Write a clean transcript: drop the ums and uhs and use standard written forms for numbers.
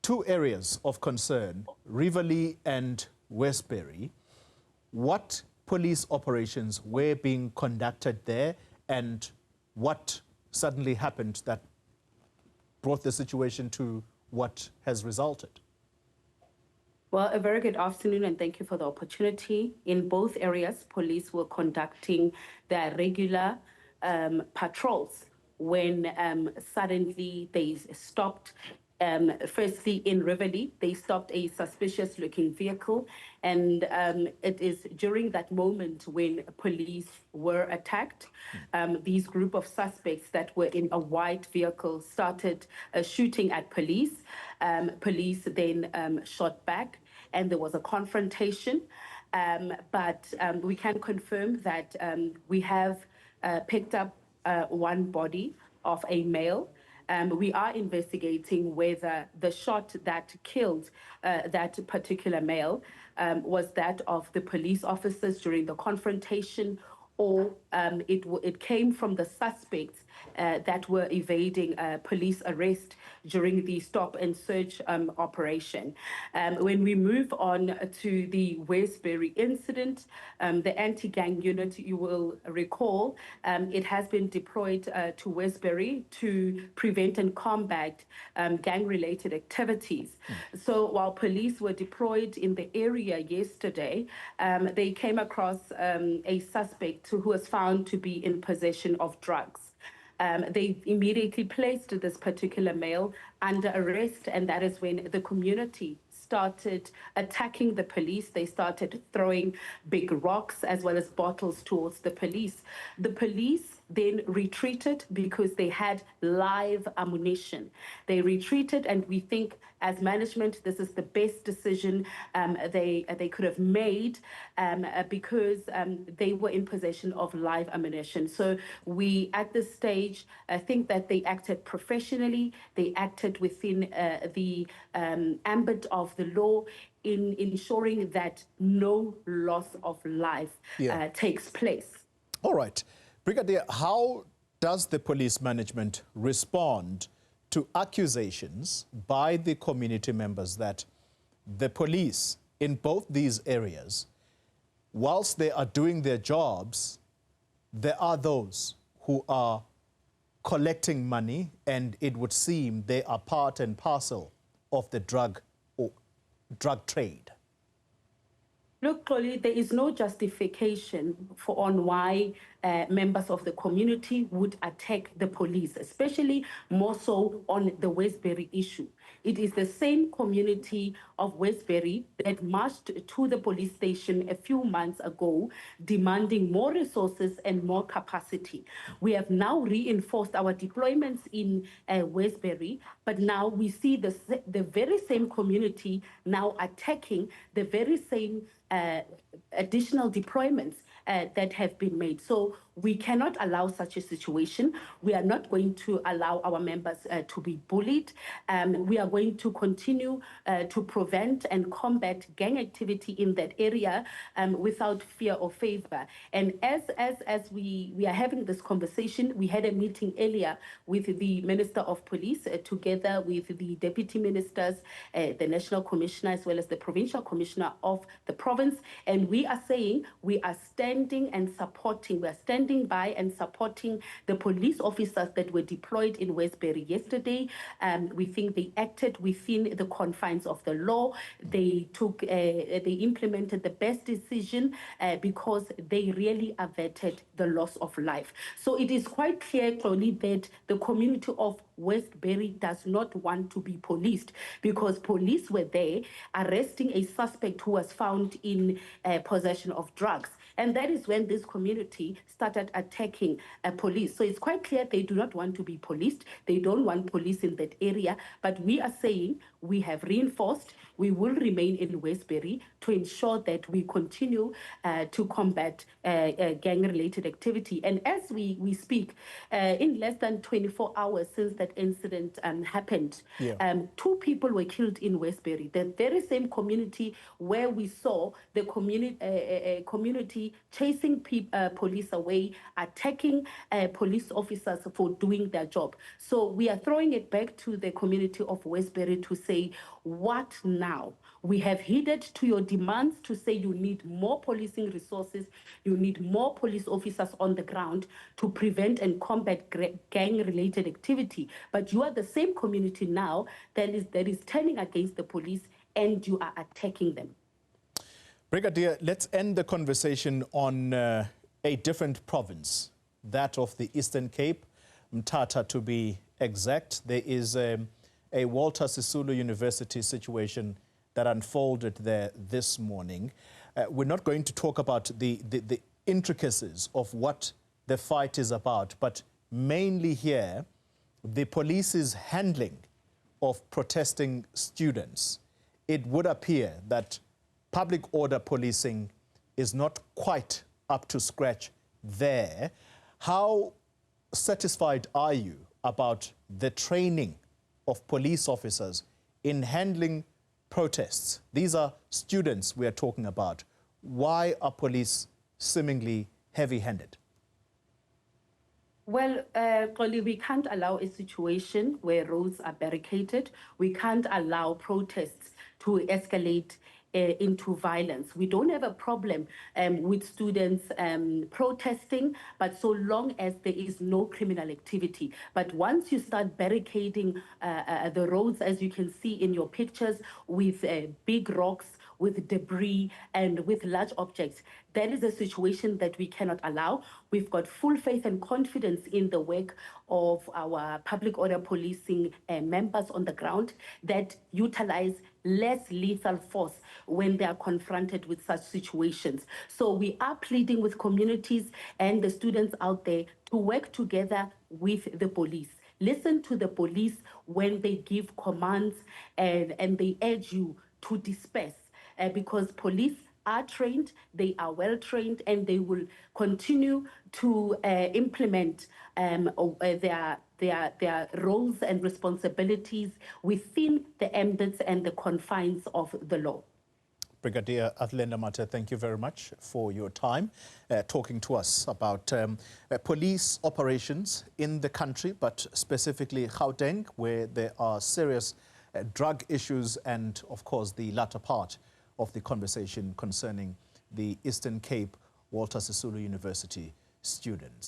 two areas of concern, Riverlea and Westbury. What police operations were being conducted there, and what suddenly happened that brought the situation to what has resulted? Well, a very good afternoon, and thank you for the opportunity. In both areas, police were conducting their regular patrols when suddenly they stopped. Firstly, in Riverlea, they stopped a suspicious-looking vehicle, and it is during that moment when police were attacked. These group of suspects that were in a white vehicle started shooting at police. Police then shot back, and there was a confrontation. But we can confirm that we have picked up one body of a male. We are investigating whether the shot that killed that particular male was that of the police officers during the confrontation, or it came from the suspects that were evading police arrest during the stop and search operation. When we move on to the Westbury incident, the anti-gang unit, you will recall, it has been deployed to Westbury to prevent and combat gang-related activities. So while police were deployed in the area yesterday, they came across a suspect who was found to be in possession of drugs. They immediately placed this particular male under arrest, and that is when the community started attacking the police. They started throwing big rocks as well as bottles towards the police. The police then retreated because they had live ammunition. They retreated, and we think as management, this is the best decision they could have made because they were in possession of live ammunition. So we, at this stage, think that they acted professionally. They acted within the ambit of the law in ensuring that no loss of life takes place. All right. Brigadier, how does the police management respond to accusations by the community members that the police in both these areas, whilst they are doing their jobs, there are those who are collecting money, and it would seem they are part and parcel of the drug trade? Look, Chloe, there is no justification on why members of the community would attack the police, especially more so on the Westbury issue. It is the same community of Westbury that marched to the police station a few months ago, demanding more resources and more capacity. We have now reinforced our deployments in Westbury, but now we see the very same community now attacking the very same additional deployments that have been made. So we cannot allow such a situation. We are not going to allow our members to be bullied. We are going to continue to prevent and combat gang activity in that area without fear or favor. And as we are having this conversation, we had a meeting earlier with the Minister of Police together with the Deputy Ministers, the National Commissioner, as well as the Provincial Commissioner of the province. And we are saying we are standing and supporting, we are standing by and supporting the police officers that were deployed in Westbury yesterday. We think they acted within the confines of the law. They implemented the best decision because they really averted the loss of life. So it is quite clear, Chloe, that the community of Westbury does not want to be policed, because police were there arresting a suspect who was found in possession of drugs. And that is when this community started attacking police. So it's quite clear they do not want to be policed. They don't want police in that area. But we are saying we have reinforced, we will remain in Westbury to ensure that we continue to combat gang-related activity. And as we speak, in less than 24 hours since that incident happened, 2 people were killed in Westbury, the very same community where we saw the community security, chasing police away, attacking police officers for doing their job. So we are throwing it back to the community of Westbury to say, what now? We have heeded to your demands to say you need more policing resources, you need more police officers on the ground to prevent and combat gang-related activity. But you are the same community now that is turning against the police, and you are attacking them. Brigadier, let's end the conversation on a different province, that of the Eastern Cape, Mthatha to be exact. There is a Walter Sisulu University situation that unfolded there this morning. We're not going to talk about the intricacies of what the fight is about, but mainly here, the police's handling of protesting students. It would appear that public order policing is not quite up to scratch there. How satisfied are you about the training of police officers in handling protests? These are students we are talking about. Why are police seemingly heavy-handed? Well, Xoli, we can't allow a situation where roads are barricaded. We can't allow protests to escalate into violence. We don't have a problem with students protesting, but so long as there is no criminal activity. But once you start barricading the roads, as you can see in your pictures, with big rocks, with debris, and with large objects, that is a situation that we cannot allow. We've got full faith and confidence in the work of our public order policing members on the ground that utilize less lethal force when they are confronted with such situations. So we are pleading with communities and the students out there to work together with the police. Listen to the police when they give commands and they urge you to disperse. Because police are trained, they are well trained, and they will continue to implement their roles and responsibilities within the ambits and the confines of the law. Brigadier Athlenda Mathe, thank you very much for your time talking to us about police operations in the country, but specifically Gauteng, where there are serious drug issues, and of course the latter part of the conversation concerning the Eastern Cape Walter Sisulu University students.